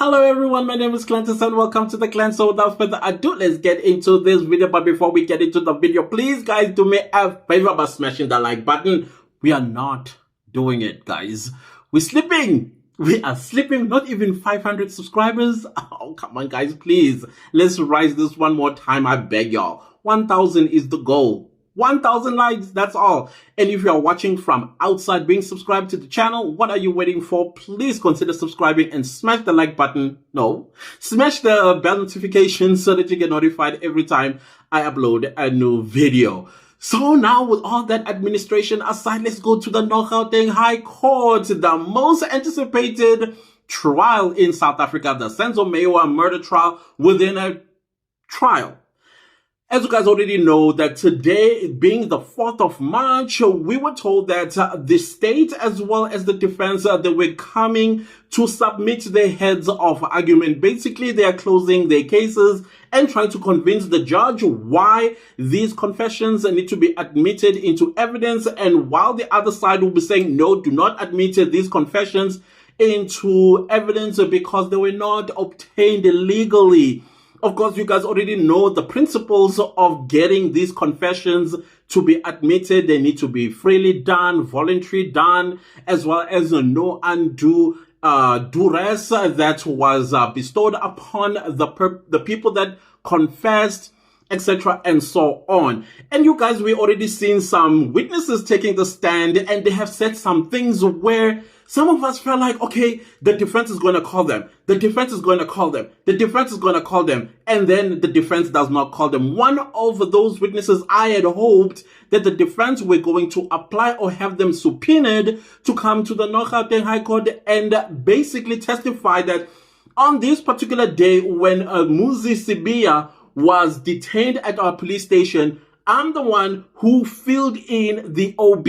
Hello everyone, my name is Clantis and welcome to the clan. So without further ado, let's get into this video. But before we get into the video, please guys do me a favor by smashing the like button. We are not doing it, guys. We're sleeping. We are sleeping. Not even 500 subscribers. Oh, come on guys, please. Let's rise this one more time. I beg y'all. 1,000 is the goal. 1,000 likes, that's all. And if you are watching from outside being subscribed to the channel, what are you waiting for? Please consider subscribing and smash the like button. No, smash the bell notification so that you get notified every time I upload a new video. So now with all that administration aside, let's go to the Gauteng High Court, the most anticipated trial in South Africa, the Senzo Meyiwa murder trial within a trial. As you guys already know, that today being the 4th of March, we were told that the state as well as the defense, they were coming to submit their heads of argument. Basically, they are closing their cases and trying to convince the judge why these confessions need to be admitted into evidence. And while the other side will be saying, no, do not admit these confessions into evidence because they were not obtained legally. Of course, you guys already know the principles of getting these confessions to be admitted. They need to be freely done, voluntary done, as well as no undue duress that was bestowed upon the people that confessed, etc. and so on. And you guys, we already seen some witnesses taking the stand, and they have said some things where some of us felt like, okay, the defense is going to call them. The defense is going to call them. The defense is going to call them. And then the defense does not call them. One of those witnesses, I had hoped that the defense were going to apply or have them subpoenaed to come to the Gauteng High Court and basically testify that on this particular day when Muzi Sibiya was detained at our police station, I'm the one who filled in the OB.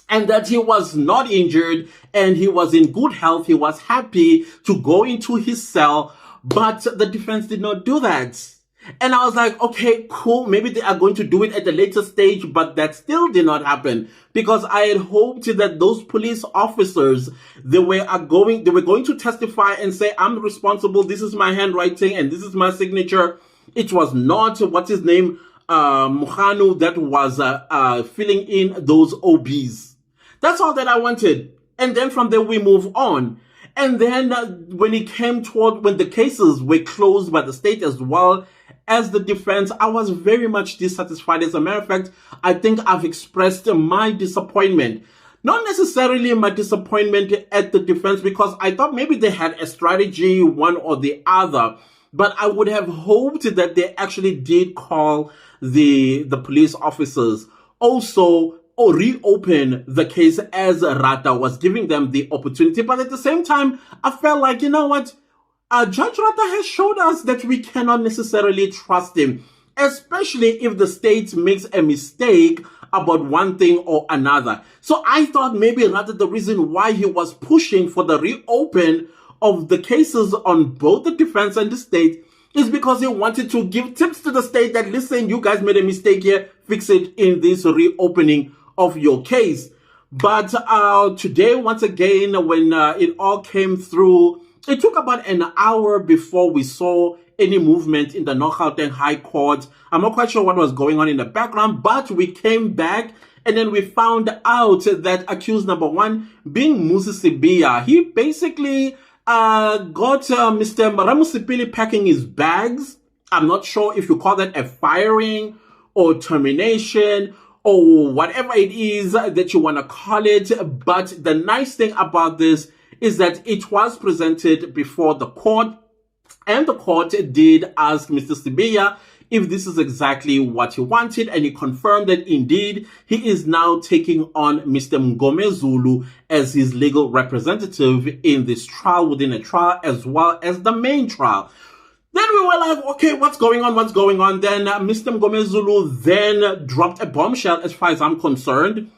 And that he was not injured and he was in good health. He was happy to go into his cell, but the defense did not do that. And I was like, okay, cool. Maybe they are going to do it at a later stage, but that still did not happen because I had hoped that those police officers, they were going to testify and say, I'm responsible. This is my handwriting and this is my signature. It was not, what's his name? Mukhanu that was filling in those OBs. That's all that I wanted. And then from there, we move on. And then when it came toward, when the cases were closed by the state as well as the defense, I was very much dissatisfied. As a matter of fact, I think I've expressed my disappointment. Not necessarily my disappointment at the defense because I thought maybe they had a strategy, one or the other. But I would have hoped that they actually did call the police officers. Also, or reopen the case as Rata was giving them the opportunity. But at the same time, I felt like, you know what? Judge Rata has showed us that we cannot necessarily trust him, especially if the state makes a mistake about one thing or another. So I thought maybe rather the reason why he was pushing for the reopen of the cases on both the defense and the state is because he wanted to give tips to the state that, listen, you guys made a mistake here, fix it in this reopening of your case. But today, once again, when it all came through, it took about an hour before we saw any movement in the Gauteng High Court. I'm not quite sure what was going on in the background, but we came back and then we found out that accused number one, being Muzi Sibiya, he basically got Mr. Ramusipili packing his bags. I'm not sure if you call that a firing or termination or whatever it is that you want to call it. But the nice thing about this is that it was presented before the court, and the court did ask Mr. Sibiya if this is exactly what he wanted, and he confirmed that indeed he is now taking on Mr. Mngomezulu as his legal representative in this trial, within a trial, as well as the main trial. Then we were like, okay, what's going on? What's going on? Then Mr. Mngomezulu then dropped a bombshell as far as I'm concerned.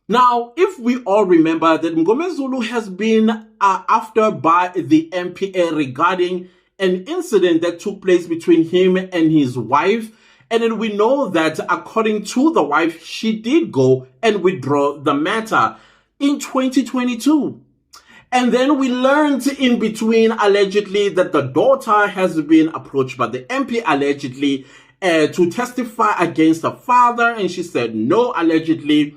Now, if we all remember that Mngomezulu has been after by the MPA regarding an incident that took place between him and his wife. And then we know that according to the wife, she did go and withdraw the matter in 2022. And then we learned in between, allegedly, that the daughter has been approached by the MP, allegedly, to testify against her father. And she said no, allegedly.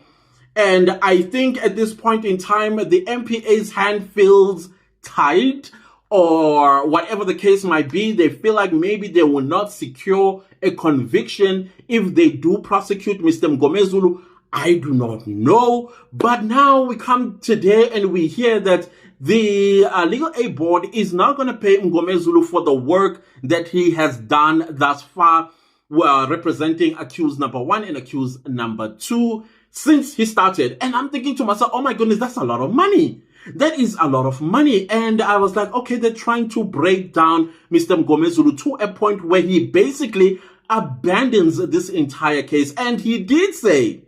And I think at this point in time, the MPA's hand feels tied, or whatever the case might be. They feel like maybe they will not secure a conviction if they do prosecute Mr. Mngomezulu. I do not know. But now we come today and we hear that the Legal Aid Board is not going to pay Mngomezulu for the work that he has done thus far, representing accused number 1 and accused number 2 since he started. And I'm thinking to myself, oh my goodness, that's a lot of money. That is a lot of money. And I was like, okay, they're trying to break down Mr. Mngomezulu to a point where he basically abandons this entire case. And he did say,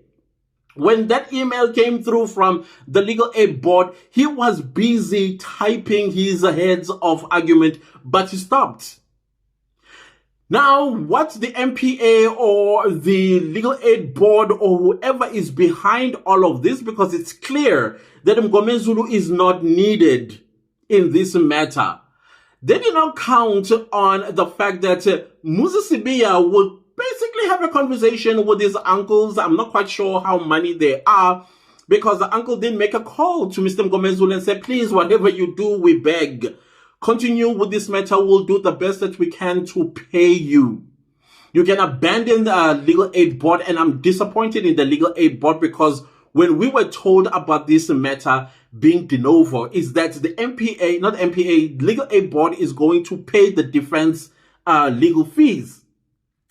when that email came through from the Legal Aid Board, he was busy typing his heads of argument, but he stopped. Now, what the MPA or the Legal Aid Board or whoever is behind all of this, because it's clear that Mngomezulu is not needed in this matter, they did not count on the fact that Muzisibiya would basically have a conversation with his uncles. I'm not quite sure how many they are, because the uncle didn't make a call to Mr. Mngomezulu and say, please, whatever you do, we beg, continue with this matter. We'll do the best that we can to pay you. You can abandon the Legal Aid Board, and I'm disappointed in the Legal Aid Board, because when we were told about this matter being de novo, is that the MPA, not MPA, Legal Aid Board is going to pay the defense legal fees.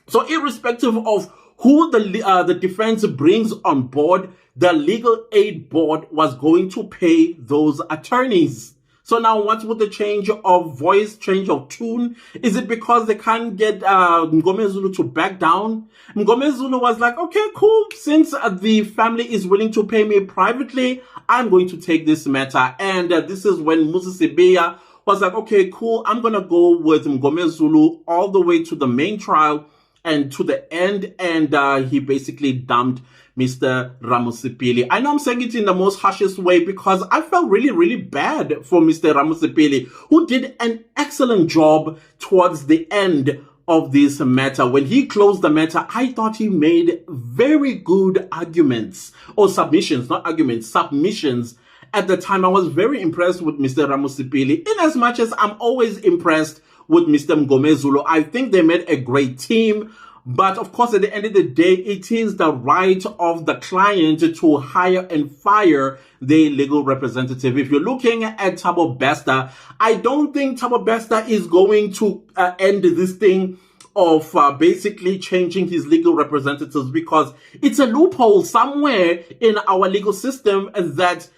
So irrespective of who the defense brings on board, the Legal Aid Board was going to pay those attorneys. So now what would the change of voice, change of tune? Is it because they can't get Mngomezulu to back down? Mngomezulu was like, okay, cool. Since the family is willing to pay me privately, I'm going to take this matter. And this is when Muzisibiya was like, okay, cool. I'm going to go with Mngomezulu all the way to the main trial and to the end, and he basically dumped Mr. Ramusipili. I know I'm saying it in the most harshest way, because I felt really, really bad for Mr. Ramusipili, who did an excellent job towards the end of this matter. When he closed the matter, I thought he made very good arguments, or submissions, not arguments, submissions. At the time, I was very impressed with Mr. Ramusipili, in as much as I'm always impressed with Mr. Mngomezulu. I think they made a great team, but of course, at the end of the day, it is the right of the client to hire and fire the legal representative. If you're looking at Thabo Bester, I don't think Thabo Bester is going to end this thing of basically changing his legal representatives, because it's a loophole somewhere in our legal system that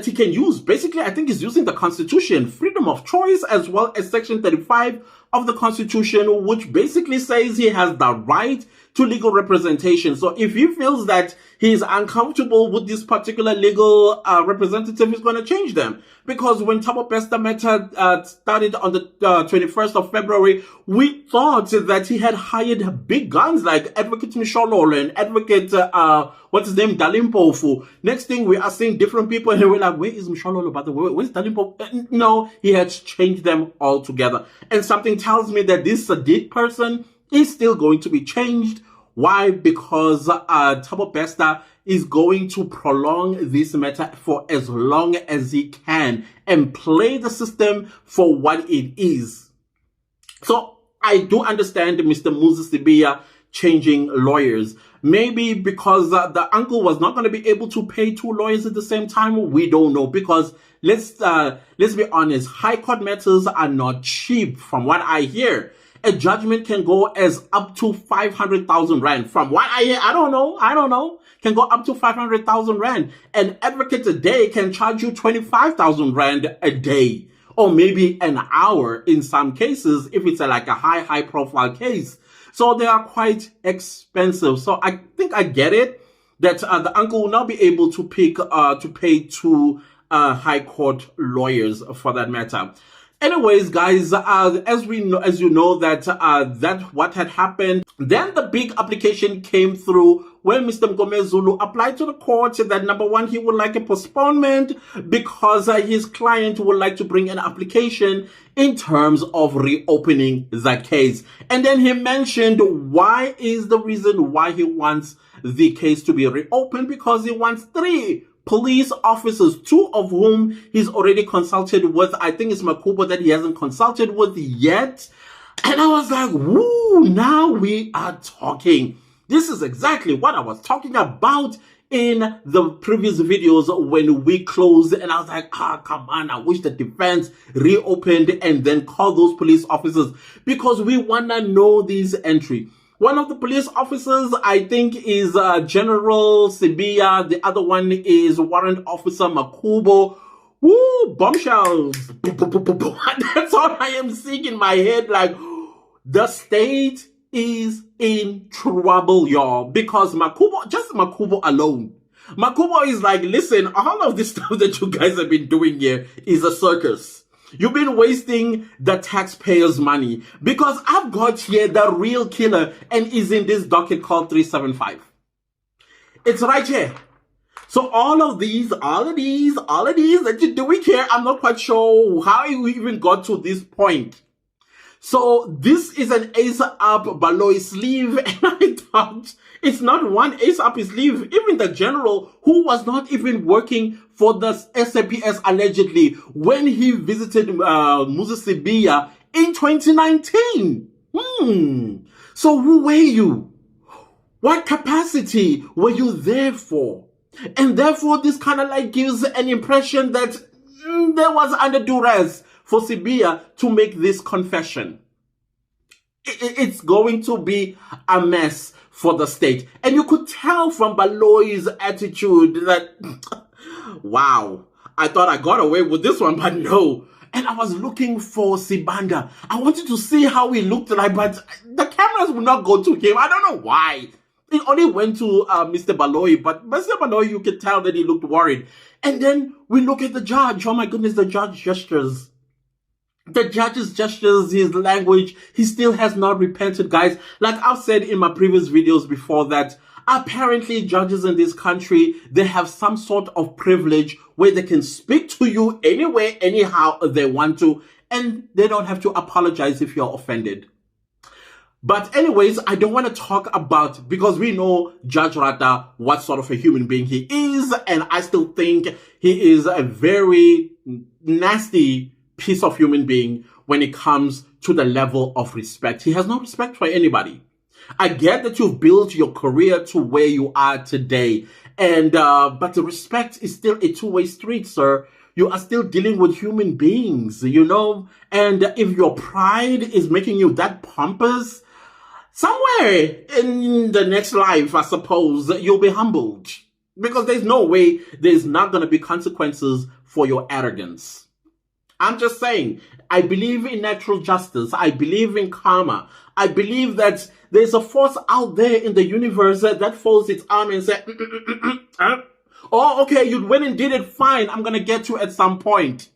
he can use. Basically, I think he's using the Constitution, freedom of choice, as well as Section 35 of the Constitution, which basically says he has the right to legal representation. So if he feels that he's uncomfortable with this particular legal representative, he's going to change them. Because when Thabo Bester matter started on the 21st of February, we thought that he had hired big guns like Advocate Mishololo and Advocate, what's his name, Dalimpofu. Next thing, we are seeing different people, and we're like, where is Mishololo, by the way? Where's Dalimpofu? No, he had changed them all together. And something tells me that this Sadiq person is still going to be changed. Why? Because Thabo Bester is going to prolong this matter for as long as he can and play the system for what it is. So I do understand Mr. Muzisibiya changing lawyers. Maybe because the uncle was not going to be able to pay 2 lawyers at the same time. We don't know, because let's be honest, high court matters are not cheap from what I hear. A judgment can go as up to 500,000 rand. From what I hear, I don't know, can go up to 500,000 rand. An advocate a day can charge you 25,000 rand a day, or maybe an hour in some cases, if it's like a high profile case. So they are quite expensive. So I think I get it that the uncle will not be able to pay 2 high court lawyers for that matter. Anyways, guys, as you know that what had happened Then the big application came through when Mr. Mgomezulu applied to the court that number one, he would like a postponement because his client would like to bring an application in terms of reopening the case. And then he mentioned why is the reason why he wants the case to be reopened, because he wants 3 police officers, 2 of whom he's already consulted with. I think it's Makubo that he hasn't consulted with yet. And I was like, woo, now we are talking. This is exactly what I was talking about in the previous videos when we closed. And I was like, come on, I wish the defense reopened and then called those police officers, because we want to know these entry. One of the police officers, I think, is General Sibia. The other one is Warrant Officer Makubo. Woo, bombshells. That's all I am seeing in my head. Like, the state is in trouble, y'all, because Makubo, just Makubo alone. Makubo is like, listen, all of this stuff that you guys have been doing here is a circus. You've been wasting the taxpayers' money, because I've got here the real killer and is in this docket called 375. It's right here. So all of these that you're doing here, I'm not quite sure how you even got to this point. So this is an ace up Baloy sleeve, and I thought it's not one ace up his sleeve. Even the general, who was not even working for the SAPS allegedly when he visited Musisibia in 2019. So who were you? What capacity were you there for? And therefore, this kind of like gives an impression that there was under duress for Sibia to make this confession. It's going to be a mess for the state. And you could tell from Baloy's attitude that, wow, I thought I got away with this one, but no. And I was looking for Sibanda. I wanted to see how he looked like, but the cameras would not go to him. I don't know why. It only went to Mr. Baloy, but Mr. Baloy, you could tell that he looked worried. And then we look at the judge. Oh my goodness, the judge gestures. The judge's gestures, his language, he still has not repented, guys. Like I've said in my previous videos before that, apparently judges in this country, they have some sort of privilege where they can speak to you anywhere, anyhow they want to, and they don't have to apologize if you're offended. But anyways, I don't want to talk about, because we know Judge Rata, what sort of a human being he is, and I still think he is a very nasty piece of human being when it comes to the level of respect. He has no respect for anybody. I get that you've built your career to where you are today, and but the respect is still a two-way street, sir. You are still dealing with human beings, you know, and if your pride is making you that pompous, somewhere in the next life, I suppose, you'll be humbled, because there's no way there's not going to be consequences for your arrogance. I'm just saying, I believe in natural justice. I believe in karma. I believe that there's a force out there in the universe that folds its arm and says, oh, okay, you went and did it, fine. I'm going to get you at some point.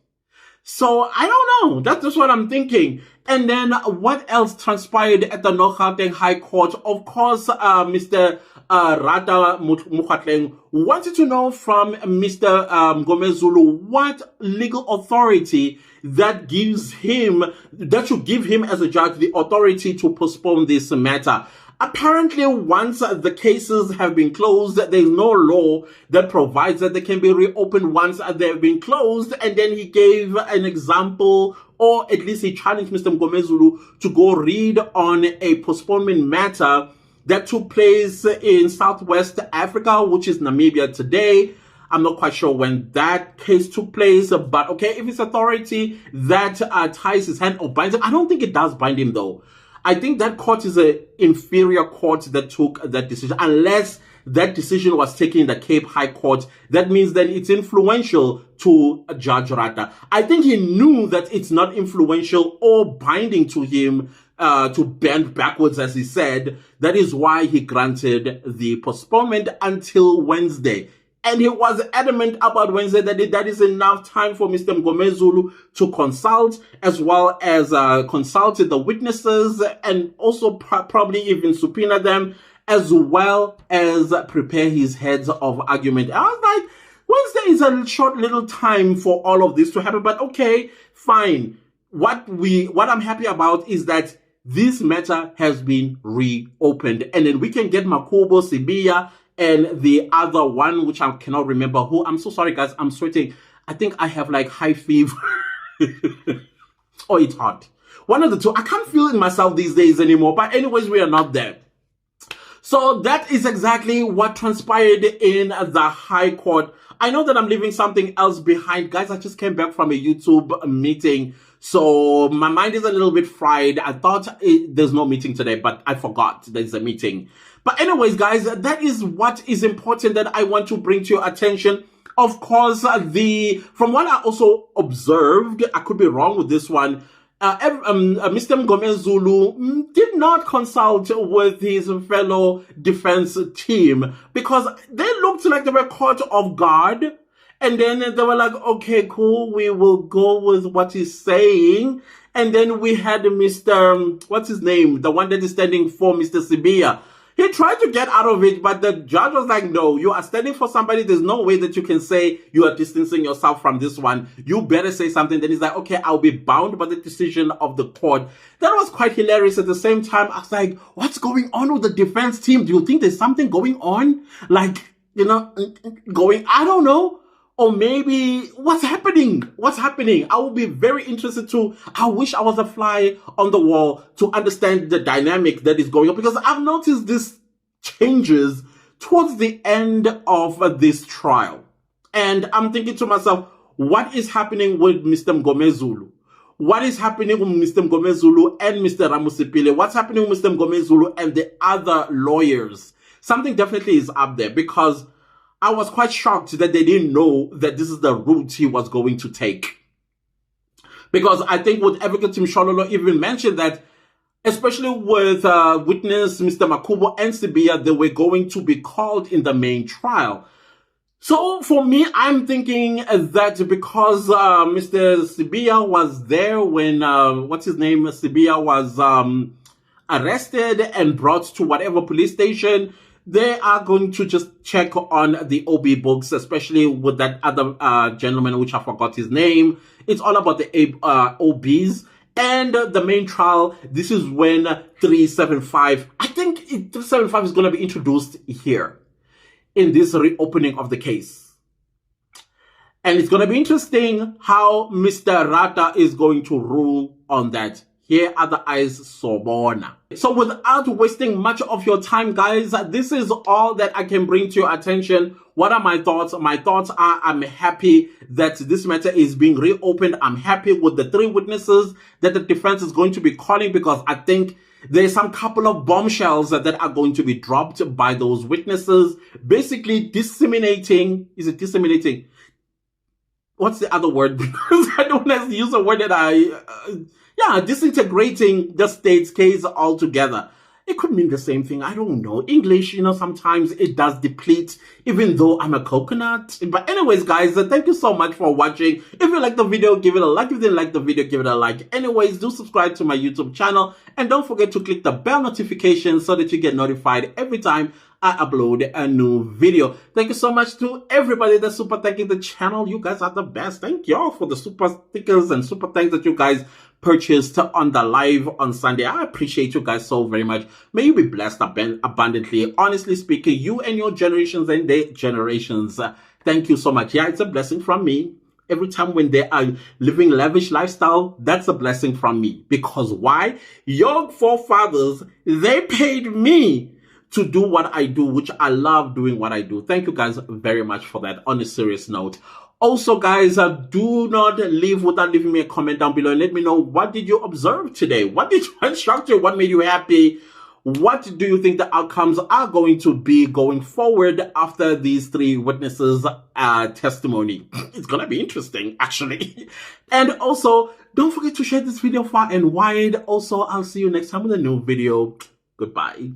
So I don't know. That's just what I'm thinking. And then what else transpired at the North Gauteng High Court? Of course, Mr. Rata Mukhatleng wanted to know from Mr. Mgomezulu what legal authority that gives him, that should give him as a judge the authority to postpone this matter. Apparently, once the cases have been closed, there is no law that provides that they can be reopened once they have been closed. And then he gave an example, or at least he challenged Mr. Mgomezulu to go read on a postponement matter that took place in Southwest Africa, which is Namibia today. I'm not quite sure when that case took place, but okay, if it's authority that ties his hand or binds him, I don't think it does bind him though. I think that court is an inferior court that took that decision, unless that decision was taken in the Cape High Court. That means that it's influential to Judge Rata. I think he knew that it's not influential or binding to him to bend backwards, as he said. That is why he granted the postponement until Wednesday. And he was adamant about Wednesday that that is enough time for Mr. Mgomezulu to consult, as well as consult the witnesses, and also probably even subpoena them, as well as prepare his heads of argument. I was like, Wednesday is a short little time for all of this to happen, but okay, fine. What I'm happy about is that this matter has been reopened, and then we can get Makubo, Sibiya, and the other one, which I cannot remember who. I'm so sorry, guys. I'm sweating. I think I have like high fever. Oh, it's hot. One of the two. I can't feel it myself these days anymore. But anyways, we are not there. So that is exactly what transpired in the High Court. I know that I'm leaving something else behind. Guys, I just came back from a YouTube meeting. So my mind is a little bit fried. I thought there's no meeting today, but I forgot there's a meeting. But anyways, guys, that is what is important that I want to bring to your attention. Of course, from what I also observed, I could be wrong with this one, Mr. Mgomezulu did not consult with his fellow defense team because they looked like they were caught off guard. And then they were like, okay, cool, we will go with what he's saying. And then we had Mr. What's his name? The one that is standing for Mr. Sibiya. He tried to get out of it, but the judge was like, no, you are standing for somebody. There's no way that you can say you are distancing yourself from this one. You better say something. Then he's like, okay, I'll be bound by the decision of the court. That was quite hilarious. At the same time, I was like, what's going on with the defense team? Do you think there's something going on? Like, you know, I don't know. Or maybe, what's happening? What's happening? I will be very interested I wish I was a fly on the wall to understand the dynamic that is going on, because I've noticed these changes towards the end of this trial. And I'm thinking to myself, what is happening with Mr. Mgomezulu? What is happening with Mr. Mgomezulu and Mr. Ramusipile? What's happening with Mr. Mgomezulu and the other lawyers? Something definitely is up there, because I was quite shocked that they didn't know that this is the route he was going to take. Because I think with Advocate Tim Shololo even mentioned that, especially with witness Mr. Makubo and Sibiya, they were going to be called in the main trial. So for me, I'm thinking that because Mr. Sibiya was there when, Sibiya was arrested and brought to whatever police station, they are going to just check on the OB books, especially with that other gentleman, which I forgot his name. It's all about the OBs. And the main trial, this is when 375, I think 375 is going to be introduced here in this reopening of the case. And it's going to be interesting how Mr. Rata is going to rule on that. Here are the eyes Sobona. So without wasting much of your time, guys, this is all that I can bring to your attention. What are my thoughts? My thoughts are, I'm happy that this matter is being reopened. I'm happy with the 3 witnesses that the defense is going to be calling, because I think there's some couple of bombshells that are going to be dropped by those witnesses, basically disseminating. Is it disseminating? What's the other word? Because I don't want to use a word that disintegrating the state's case altogether. It could mean the same thing. I don't know. English, you know, sometimes it does deplete, even though I'm a coconut. But anyways, guys, thank you so much for watching. If you like the video, give it a like. If you didn't like the video, give it a like. Anyways, do subscribe to my YouTube channel. And don't forget to click the bell notification so that you get notified every time I upload a new video. Thank you so much to everybody that's super thanking the channel. You guys are the best. Thank y'all for the super stickers and super thanks that you guys purchased on the live on Sunday. I appreciate you guys so very much. May you be blessed abundantly. Honestly speaking, you and your generations and their generations. Thank you so much. Yeah, it's a blessing from me. Every time when they are living lavish lifestyle, that's a blessing from me. Because why? Your forefathers, they paid me to do what I do, which I love doing what I do. Thank you guys very much for that. On a serious note, also, guys, do not leave without leaving me a comment down below and let me know, what did you observe today? What shocked you? What made you happy? What do you think the outcomes are going to be going forward after these 3 witnesses' testimony? It's going to be interesting, actually. And also, don't forget to share this video far and wide. Also, I'll see you next time with a new video. Goodbye.